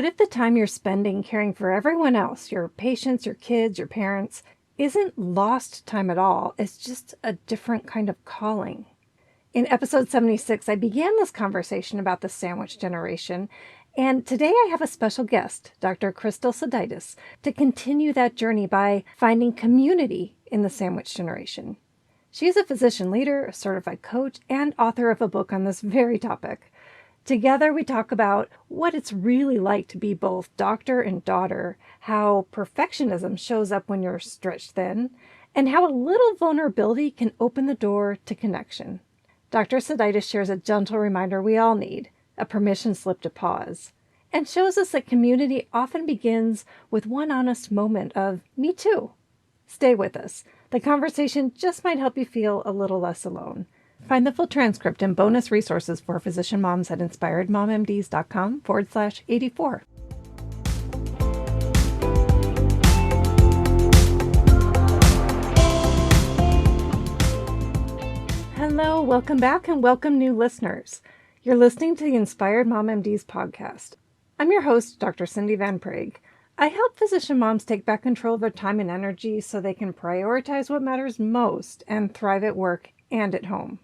What if the time you're spending caring for everyone else, your patients, your kids, your parents, isn't lost time at all? It's just a different kind of calling. In episode 76, I began this conversation about the sandwich generation, and today I have a special guest, Dr. Krystal Sodaitis, to continue that journey by finding community in the sandwich generation. She is a physician leader, a certified coach, and author of a book on this very topic. Together, we talk about what it's really like to be both doctor and daughter, how perfectionism shows up when you're stretched thin, and how a little vulnerability can open the door to connection. Dr. Sodaitis shares a gentle reminder we all need, a permission slip to pause, and shows us that community often begins with one honest moment of, me too. Stay with us. The conversation just might help you feel a little less alone. Find the full transcript and bonus resources for physician moms at inspiredmommds.com/84. Hello, welcome back and welcome new listeners. You're listening to the Inspired Mom MDs podcast. I'm your host, Dr. Cindy Van Prague. I help physician moms take back control of their time and energy so they can prioritize what matters most and thrive at work and at home.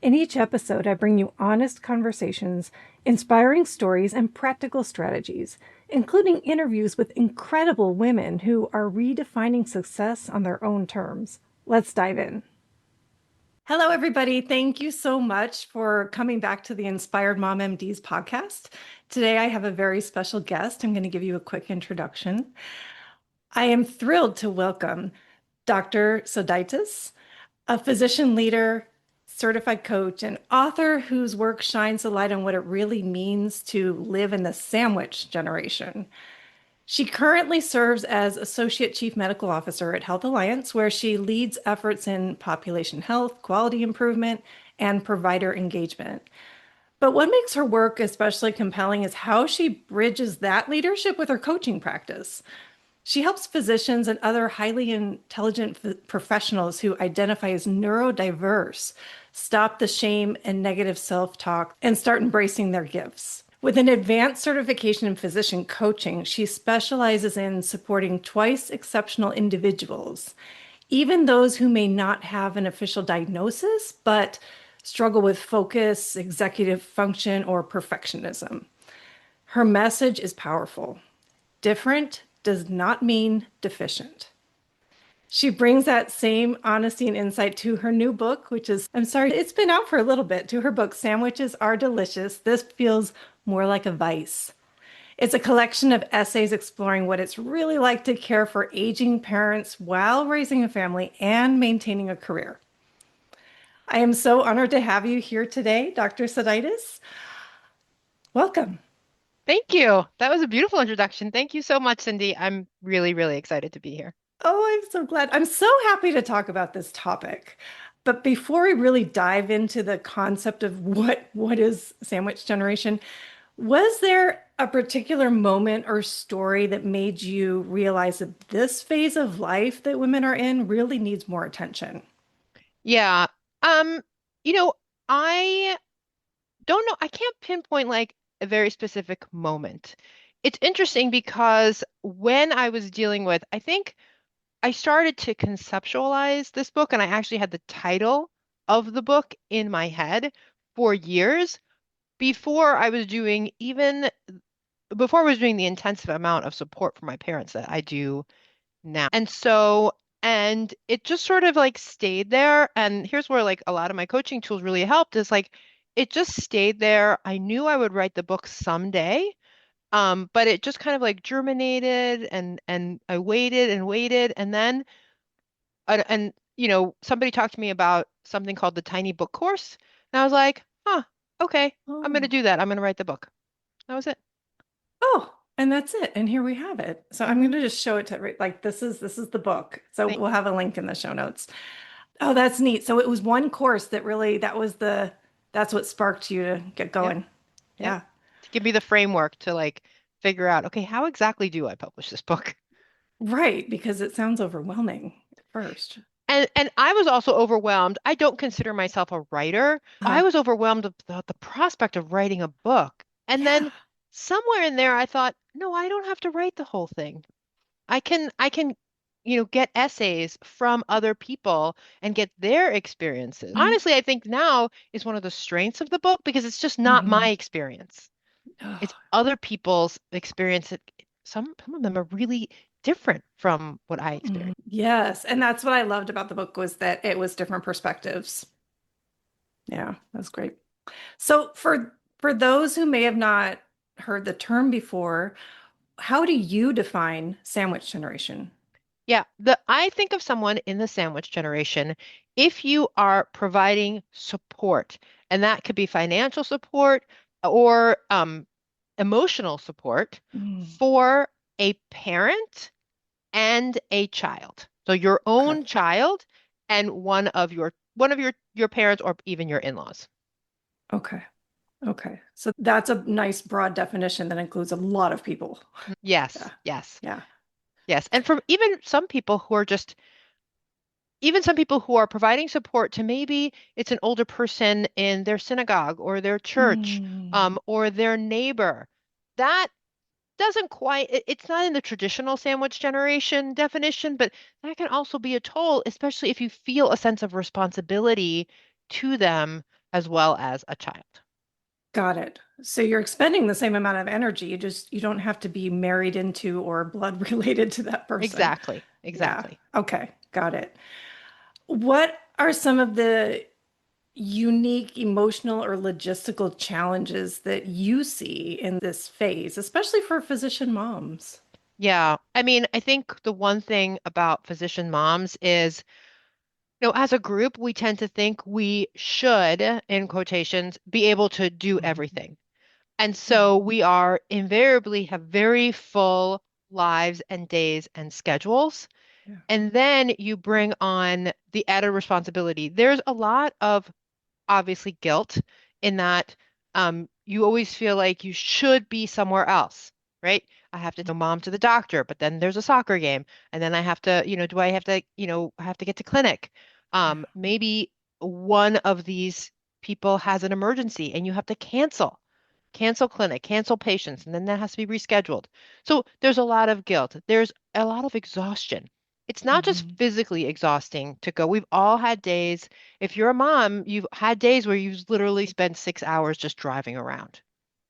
In each episode, I bring you honest conversations, inspiring stories, and practical strategies, including interviews with incredible women who are redefining success on their own terms. Let's dive in. Hello, everybody. Thank you so much for coming back to the Inspired Mom MDs podcast. Today, I have a very special guest. I'm going to give you a quick introduction. I am thrilled to welcome Dr. Sodaitis, a physician leader, certified coach, and author whose work shines a light on what it really means to live in the sandwich generation. She currently serves as Associate Chief Medical Officer at Health Alliance, where she leads efforts in population health, quality improvement, and provider engagement. But what makes her work especially compelling is how she bridges that leadership with her coaching practice. She helps physicians and other highly intelligent professionals who identify as neurodiverse stop the shame and negative self-talk and start embracing their gifts. With an advanced certification in physician coaching, she specializes in supporting twice exceptional individuals, even those who may not have an official diagnosis, but struggle with focus, executive function, or perfectionism. Her message is powerful. Different does not mean deficient. She brings that same honesty and insight to her new book, which is, I'm sorry, it's been out for a little bit, to her book, Sandwiches Are Delicious. This feels more like a vice. It's a collection of essays exploring what it's really like to care for aging parents while raising a family and maintaining a career. I am so honored to have you here today, Dr. Sodaitis. Welcome. Thank you. That was a beautiful introduction. Thank you so much, Cindy. I'm really, really excited to be here. Oh, I'm so glad. I'm so happy to talk about this topic. But before we really dive into the concept of what is sandwich generation, was there a particular moment or story that made you realize that this phase of life that women are in really needs more attention? Yeah. Um, you know, I don't know. I can't pinpoint like a very specific moment. It's interesting because when I was dealing with, I think I started to conceptualize this book and I actually had the title of the book in my head for years before I was doing even before I was doing the intensive amount of support for my parents that I do now. And it just sort of like stayed there. And here's where like a lot of my coaching tools really helped is like it just stayed there. I knew I would write the book someday. But it just kind of like germinated and I waited and waited and then and somebody talked to me about something called the Tiny Book Course. And I was like, huh, okay, I'm gonna Oh, do that. I'm gonna write the book. That was it. oh, and that's it. And here we have it. So I'm going to just show it to like this is the book. So Thank we'll have a link in the show notes. Oh, that's neat. So it was one course that really that's what sparked you to get Yep, going. yep. Yeah. To give me the framework to like figure out, okay, how exactly do I publish this book? Right, because it sounds overwhelming at first. And I was also overwhelmed. I don't consider myself a writer. I Uh, was overwhelmed with the prospect of writing a book. And yeah. then somewhere in there I thought, no, I don't have to write the whole thing. I can, get essays from other people and get their experiences. Honestly, I think now is one of the strengths of the book because it's just not my Mm-hmm. experience. It's other people's experience. Some of them are really different from what I Hmm. experienced. Yes, and that's what I loved about the book was that it was different perspectives. Yeah, that's great. So for those who may have not heard the term before, how do you define sandwich generation? Yeah, the I think of someone in the sandwich generation, if you are providing support, and that could be financial support or emotional support Mm, for a parent and a child. So your okay. own child and one of your parents or even your in-laws. Okay. Okay. So that's a nice broad definition that includes a lot of people. Yeah. Yes, yes, Yeah. yes. And from even some people who are providing support to maybe it's an older person in their synagogue or their church, Mm, or their neighbor. That doesn't quite, it's not in the traditional sandwich generation definition, but that can also be a toll, especially if you feel a sense of responsibility to them as well as a child. got it. So you're expending the same amount of energy. You don't have to be married into or blood related to that person. Exactly, Yeah. exactly. Okay. Got it. What are some of the unique emotional or logistical challenges that you see in this phase, especially for physician moms? Yeah. I mean, I think the one thing about physician moms is, as a group, we tend to think we should, in quotations, be able to do Mhm. everything. And so we are invariably have very full lives and days and schedules. Yeah. And then you bring on the added responsibility. There's a lot of obviously guilt in that you always feel like you should be somewhere else, right? I have to take mom to the doctor, but then there's a soccer game, and then I have to, do I have to, I have to get to clinic. Yeah. Maybe one of these people has an emergency and you have to cancel clinic, cancel patients, and then that has to be rescheduled. So there's a lot of guilt. There's a lot of exhaustion. It's not just Mhm. physically exhausting to go. We've all had days. If you're a mom, you've had days where you've literally spent 6 hours just driving around.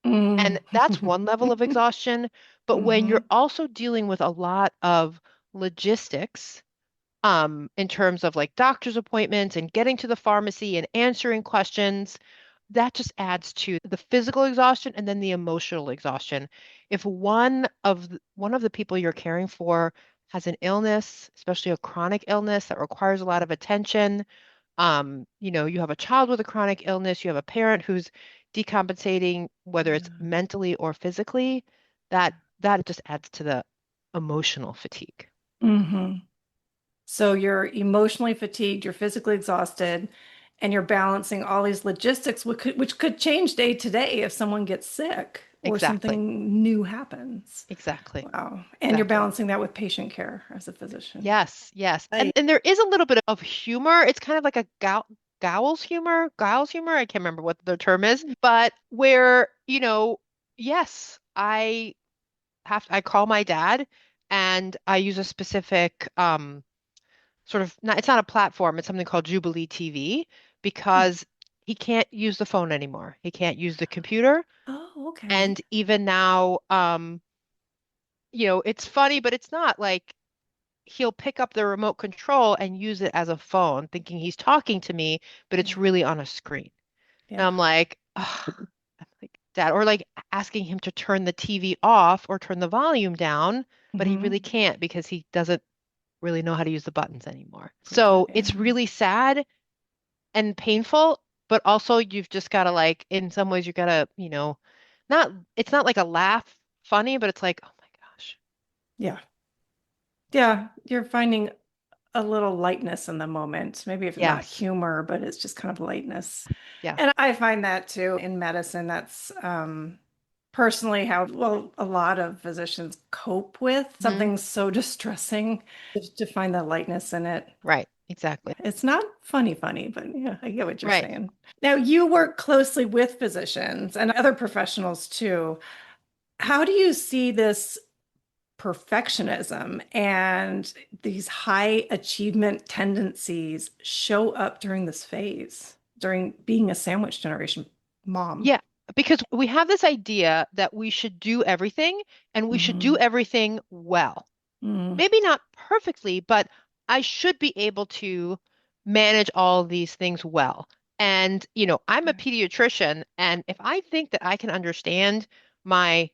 Mm. And that's one level of exhaustion. But when you're Mhm. also dealing with a lot of logistics, in terms of like doctor's appointments and getting to the pharmacy and answering questions, that just adds to the physical exhaustion and then the emotional exhaustion. If one of the people you're caring for has an illness, especially a chronic illness that requires a lot of attention, you have a child with a chronic illness, you have a parent who's decompensating, whether it's Yeah. mentally or physically, that just adds to the emotional fatigue. Mhm. So you're emotionally fatigued, you're physically exhausted, and you're balancing all these logistics, which could change day to day if someone gets sick or Exactly. something new happens. Exactly. Wow. And you're Exactly. balancing that with patient care as a physician. Yes, yes. And I, and there is a little bit of humor. It's kind of like a Giles humor. I can't remember what the term is, but where, yes, I call my dad and I use a specific sort of not it's not a platform, it's something called Jubilee TV because he can't use the phone anymore. He can't use the computer. oh, okay. And even now, it's funny, but it's not like he'll pick up the remote control and use it as a phone, thinking he's talking to me, but it's Yeah. really on a screen. And Yeah. I'm like, "Ugh," I'm like, Dad, or like asking him to turn the TV off or turn the volume down, but he Hmm. really can't because he doesn't really know how to use the buttons anymore. With that, So yeah. it's really sad and painful, but also you've just got to like, in some ways, you got to, not, it's not like a laugh funny, but it's like, oh my gosh. Yeah. Yeah. You're finding a little lightness in the moment. Maybe if not Yes. humor, but it's just kind of lightness. Yeah. And I find that too in medicine. That's personally how, well, a lot of physicians cope with Hmm. something so distressing to find the lightness in it. Right. Yeah, Exactly. it's not funny, but yeah, I get what you're Right. saying. Now, you work closely with physicians and other professionals too. How do you see this perfectionism and these high achievement tendencies show up during this phase, during being a sandwich generation mom? Yeah, because we have this idea that we should do everything and we should do Hmm. everything well. Hmm. Maybe not perfectly, but I should be able to manage all of these things well. And, I'm a pediatrician, and if I think that I can understand my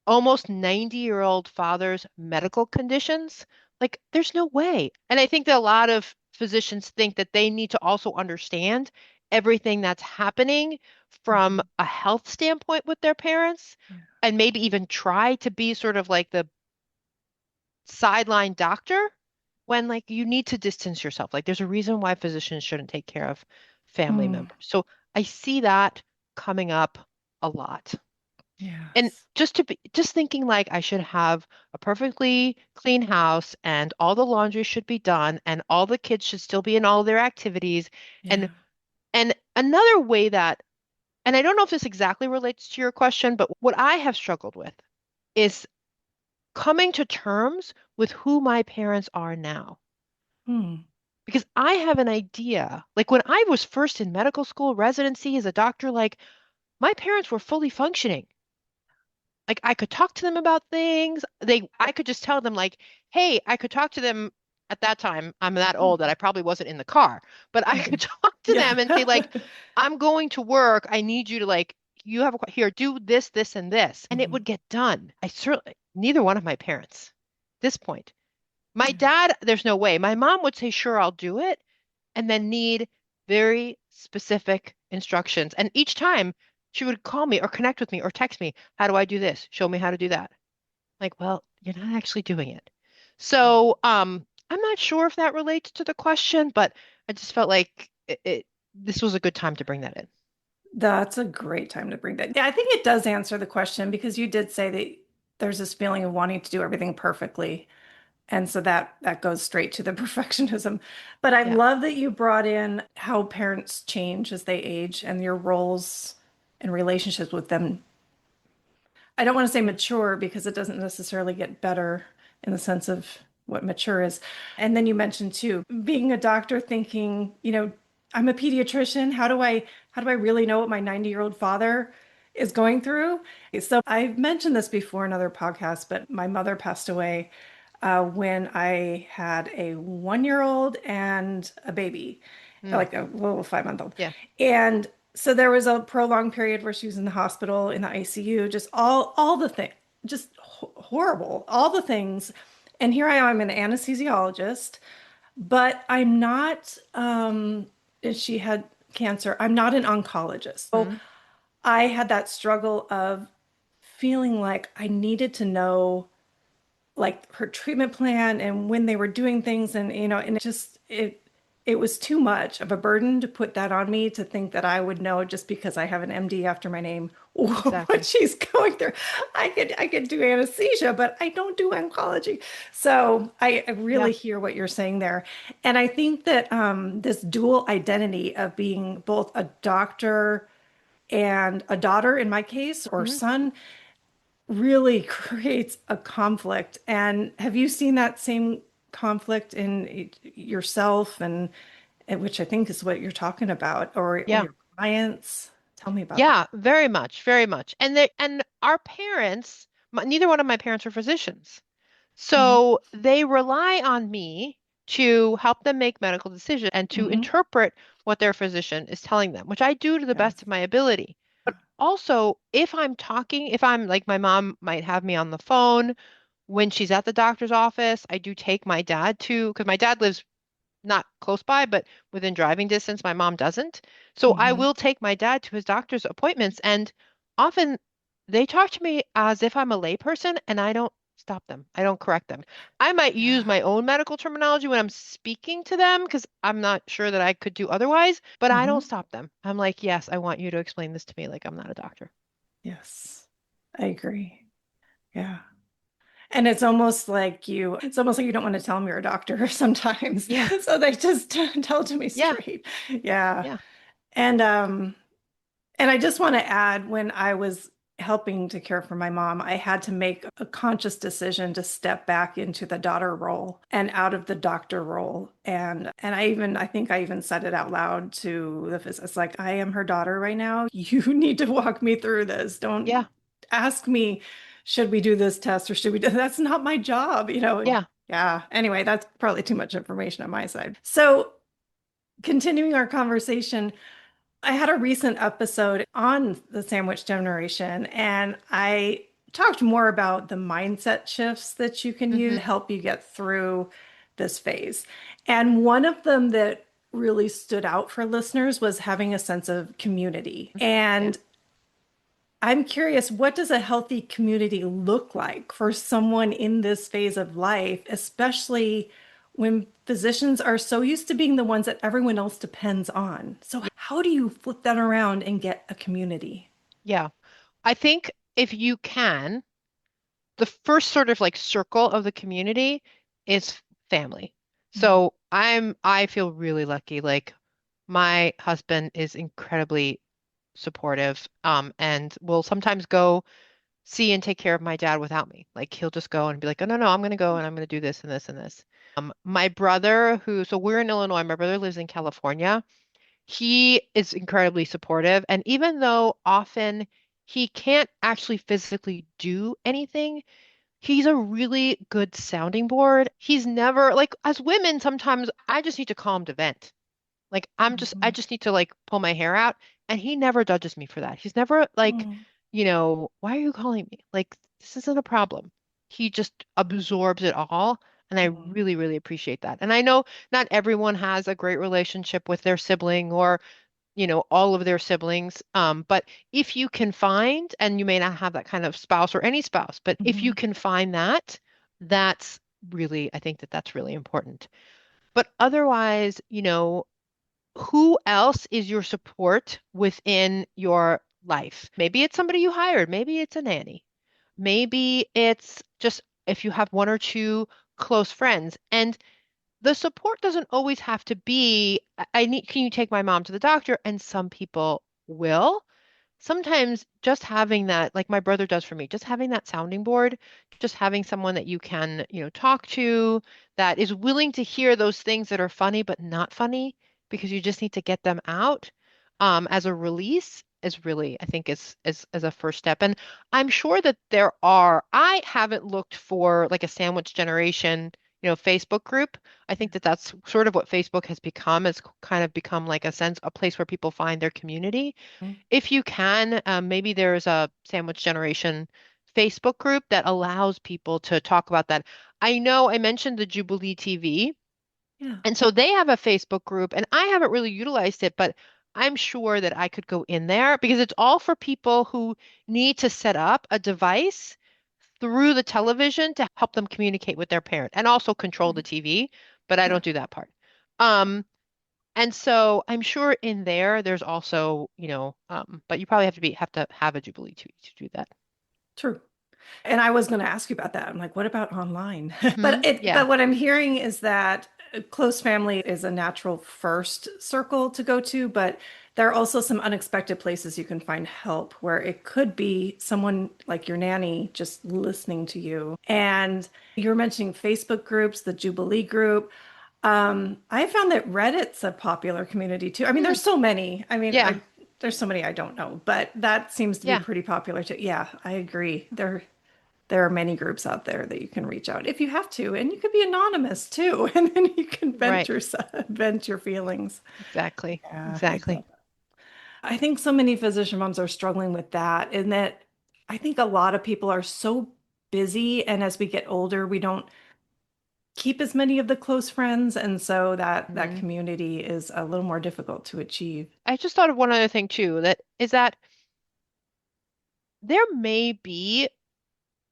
almost 90-year-old father's medical conditions, like there's no way. And I think that a lot of physicians think that they need to also understand everything that's happening from Mhm. a health standpoint with their parents, Yeah. and maybe even try to be sort of like the sideline doctor when like you need to distance yourself. Like there's a reason why physicians shouldn't take care of family Mm. members. So I see that coming up a lot. And Yes. just thinking like I should have a perfectly clean house and all the laundry should be done and all the kids should still be in all their activities. Yeah. And another way that, and I don't know if this exactly relates to your question, but what I have struggled with is coming to terms with who my parents are now. Hmm. Because I have an idea. Like when I was first in medical school, residency as a doctor, like my parents were fully functioning. Like I could talk to them about things. I could just tell them like, hey, I could talk to them at that time. I'm that old that I probably wasn't in the car, but I Mhm. could talk to Yeah. them and say like, I'm going to work. I need you to like, you have here, do this, this, and this, and it Mhm. would get done. I certainly, neither one of my parents, at this point. My Yeah. dad, there's no way. My mom would say, sure, I'll do it, and then need very specific instructions. And each time she would call me or connect with me or text me, how do I do this? Show me how to do that. Like, well, you're not actually doing it. So, I'm not sure if that relates to the question, but I just felt like this was a good time to bring that in. That's a great time to bring that. Yeah, I think it does answer the question because you did say that there's this feeling of wanting to do everything perfectly. And so that goes straight to the perfectionism. But I Yeah. love that you brought in how parents change as they age and your roles and relationships with them. I don't want to say Yeah. mature because it doesn't necessarily get better in the sense of what mature is. And then you mentioned too, being a doctor thinking, I'm a pediatrician. How do I really know what my 90-year-old father is going through? So I've mentioned this before in other podcasts, but my mother passed away when I had a 1 year old and a baby, Mm, like a little 5 month old. yeah. And so there was a prolonged period where she was in the hospital, in the ICU, just all the things, just horrible, all the things. And here I am, I'm an anesthesiologist, but I'm not, she had cancer. I'm not an oncologist. So Mm, I had that struggle of feeling like I needed to know like her treatment plan and when they were doing things and and it was too much of a burden to put that on me to think that I would know just because I have an MD after my name what exactly. she's going through. I could do anesthesia, but I don't do oncology. So I Yeah. really hear what you're saying there. And I think that this dual identity of being both a doctor and a daughter in my case or Mhm. son really creates a conflict. And have you seen that same conflict in yourself and which I think is what you're talking about or Yeah. your clients? Tell me about that. Yeah, very much, very much. And our parents, neither one of my parents are physicians. Hmm. So they rely on me to help them make medical decisions and to Hmm. interpret what their physician is telling them, which I do to the best Yes. of my ability. Also, if I'm talking, if I'm like my mom might have me on the phone when she's at the doctor's office, I do take my dad to, because my dad lives not close by, but within driving distance. My mom doesn't. So I Hmm. will take my dad to his doctor's appointments, and often they talk to me as if I'm a layperson, and I don't stop them. I don't correct them. I might use Yeah. my own medical terminology when I'm speaking to them because I'm not sure that I could do otherwise, but I don't Hmm. stop them. I'm like, yes, I want you to explain this to me like I'm not a doctor. Yes. I agree. Yeah. And it's almost like you don't want to tell them you're a doctor sometimes. Yeah, So they just tell it to me yeah, straight. Yeah. yeah. And I just want to add when I was helping to care for my mom, I had to make a conscious decision to step back into the daughter role and out of the doctor role. And I think I even said it out loud to the physicist, like, I am her daughter right now. You need to walk me through this. Don't Yeah. ask me, should we do this test or should we do that's not my job, you know. Yeah. Yeah. Anyway, that's probably too much information on my side. So continuing our conversation, I had a recent episode on the sandwich generation, and I talked more about the mindset shifts that you can use Hmm. to help you get through this phase. And one of them that really stood out for listeners was having a sense of community. Yeah. And I'm curious, what does a healthy community look like for someone in this phase of life, especially when physicians are so used to being the ones that everyone else depends on? So, how do you flip that around and get a community? Yeah. I think if you can, the first sort of like circle of the community is family. Mm, So I feel really lucky. Like my husband is incredibly supportive, and will sometimes go see and take care of my dad without me. Like he'll just go and be like, oh no, no, I'm gonna go and I'm gonna do this and this and this. My brother so we're in Illinois, my brother lives in California. He is incredibly supportive. And even though often he can't actually physically do anything, he's a really good sounding board. He's never, like, as women, sometimes I just need to call him to vent. Like, I mhm, just need to like pull my hair out. And he never judges me for that. He's never like, mm, why are you calling me? Like, this isn't a problem. He just absorbs it all. And I mm, really, really appreciate that. And I know not everyone has a great relationship with their sibling or all of their siblings. But if you can find, and you may not have that kind of spouse or any spouse, but if you mhm, can find that, that's really, I think that that's really important. But otherwise, who else is your support within your life? Maybe it's somebody you hired, maybe it's a nanny, maybe it's just if you have one or two close friends. And the support doesn't always have to be, can you take my mom to the doctor? And some people will. Sometimes just having that, like my brother does for me, just having that sounding board, just having someone that you can, talk to that is willing to hear those things that are funny but not funny because you just need to get them out, as a release is really, I think, is a first step. And I'm sure that I haven't looked for like a sandwich generation, Facebook group. I think that that's sort of what Facebook has become, has kind of become like a place where people find their community. mm. If you can, maybe there's a Sandwich Generation Facebook group that allows people to talk about that. I know I mentioned the Jubilee TV, Yeah. and so they have a Facebook group, and I haven't really utilized it, but I'm sure that I could go in there because it's all for people who need to set up a device through the television to help them communicate with their parent and also control the TV, but I Yeah. don't do that part. Um, and so I'm sure in there's also, but you probably have to have a Jubilee to do that. True. And I was going to ask you about that. I'm like, what about online? Hmm. But Yeah. what I'm hearing is that close family is a natural first circle to go to, but there are also some unexpected places you can find help where it could be someone like your nanny just listening to you. And you're mentioning Facebook groups, the Jubilee group. I found that Reddit's a popular community too. I mean, Hmm. there's so many. I mean, Yeah. there's so many I don't know, but that seems to be Yeah. pretty popular too. Yeah, I agree. There are many groups out there that you can reach out if you have to, and you could be anonymous too, and then you can Right. vent your feelings. Exactly. Yeah, I Exactly. love that. I think so many physician moms are struggling with that, and that I think a lot of people are so busy, and as we get older, we don't keep as many of the close friends, and so that Hmm. community is a little more difficult to achieve. I just thought of one other thing too, that there may be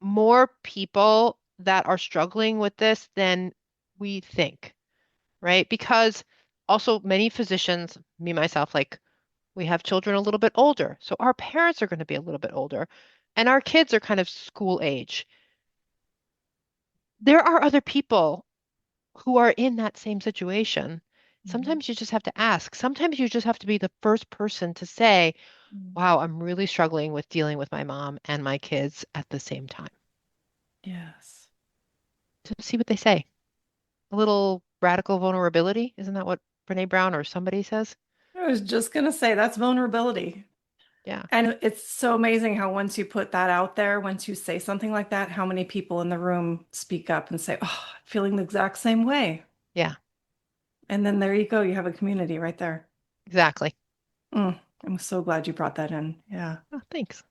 more people that are struggling with this than we think, right? Because also many physicians, me myself, like we have children a little bit older. So our parents are going to be a little bit older, and our kids are kind of school age. There are other people who are in that same situation. Mhm. Sometimes you just have to ask. Sometimes you just have to be the first person to say, wow, I'm really struggling with dealing with my mom and my kids at the same time. Yes. To see what they say. A little radical vulnerability. Isn't that what Brene Brown or somebody says? I was just going to say that's vulnerability. Yeah. And it's so amazing how once you put that out there, once you say something like that, how many people in the room speak up and say, "Oh, I'm feeling the exact same way." Yeah, And then there you go, you have a community right there. exactly. I'm so glad you brought that in. Yeah. Oh, thanks.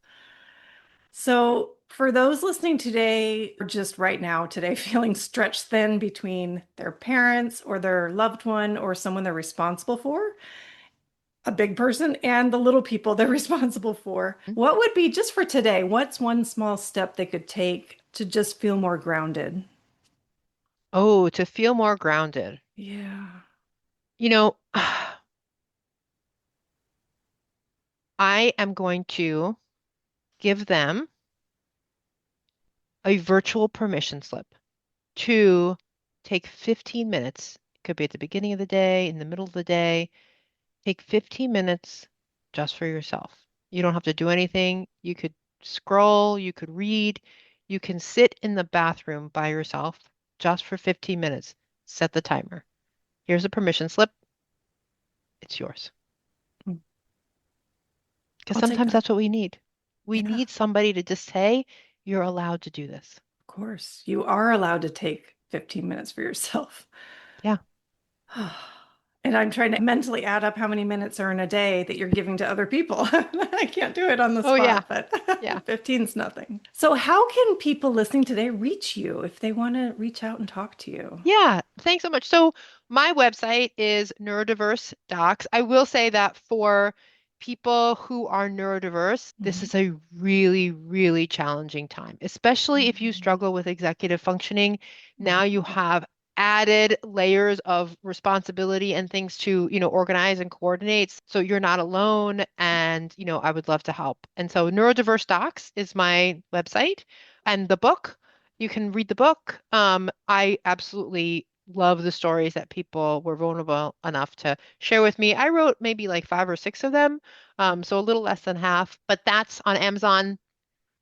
So, for those listening today, or just right now today, feeling stretched thin between their parents or their loved one or someone they're responsible for, a big person, and the little people they're responsible for, what would be just for today? What's one small step they could take to just feel more grounded? Oh, to feel more grounded. Yeah. You know, I am going to give them a virtual permission slip to take 15 minutes. It could be at the beginning of the day, in the middle of the day. Take 15 minutes just for yourself. You don't have to do anything. You could scroll, you could read, you can sit in the bathroom by yourself just for 15 minutes. Set the timer. Here's a permission slip. It's yours. Because I'll take sometimes that. that's what we need. We Yeah, need somebody to just say, you're allowed to do this. of course. You are allowed to take 15 minutes for yourself. Yeah. And I'm trying to mentally add up how many minutes are in a day that you're giving to other people. I can't do it on the Oh, yeah. spot, but Yeah. 15's nothing. So, how can people listening today reach you if they want to reach out and talk to you? Yeah, thanks so much. So my website is Neurodiverse Docs. I will say that for people who are neurodiverse, this Mhm. is a really, really challenging time, especially if you Mhm. struggle with executive functioning. Now you Mhm. have added layers of responsibility and things to, organize and coordinate. So you're not alone. And, I would love to help. And so Neurodiverse Docs is my website and the book. You can read the book. I absolutely love the stories that people were vulnerable enough to share with me. I wrote maybe like 5 or 6 of them, so a little less than half, but that's on Amazon.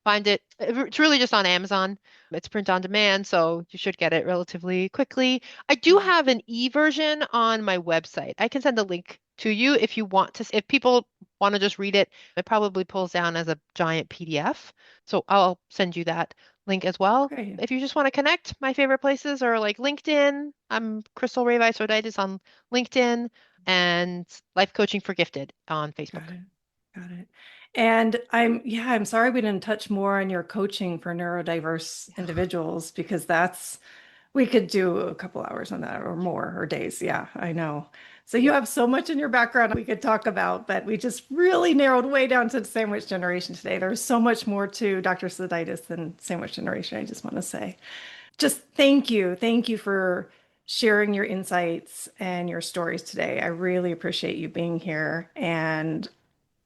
Find it. It's really just on Amazon. It's print on demand, so you should get it relatively quickly. I do Yeah. have an e-version on my website. I can send a link to you if you want to. If people want to just read it, it probably pulls down as a giant PDF. So I'll send you that link as well. Great. If you just want to connect, my favorite places are like LinkedIn. I'm Krystal Sodaitis on LinkedIn and Life Coaching for Gifted on Got Facebook. it. Got it. And I'm sorry we didn't touch more on your coaching for neurodiverse individuals because we could do a couple hours on that or more or days. Yeah, I know. So you have so much in your background we could talk about, but we just really narrowed way down to the sandwich generation today. There's so much more to Dr. Sodaitis than sandwich generation, I just want to say. Just thank you. Thank you for sharing your insights and your stories today. I really appreciate you being here. And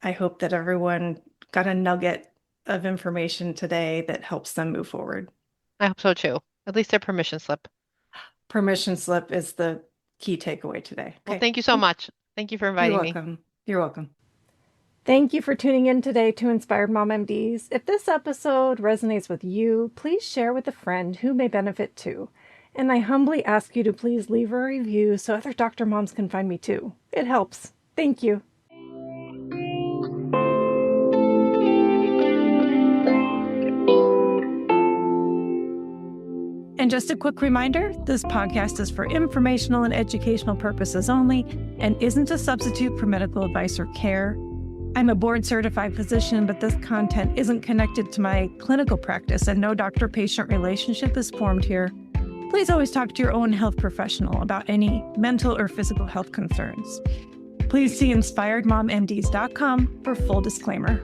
I hope that everyone got a nugget of information today that helps them move forward. I hope so too. At least their permission slip. Permission slip is the key takeaway today. Well, Okay. thank you so much. Thank you for You're inviting me. welcome. You're welcome. Thank you for tuning in today to Inspired Mom MDs. If this episode resonates with you, please share with a friend who may benefit too. And I humbly ask you to please leave a review so other doctor moms can find me too. It helps. Thank you. And just a quick reminder, this podcast is for informational and educational purposes only and isn't a substitute for medical advice or care. I'm a board-certified physician, but this content isn't connected to my clinical practice and no doctor-patient relationship is formed here. Please always talk to your own health professional about any mental or physical health concerns. Please see inspiredmommds.com for full disclaimer.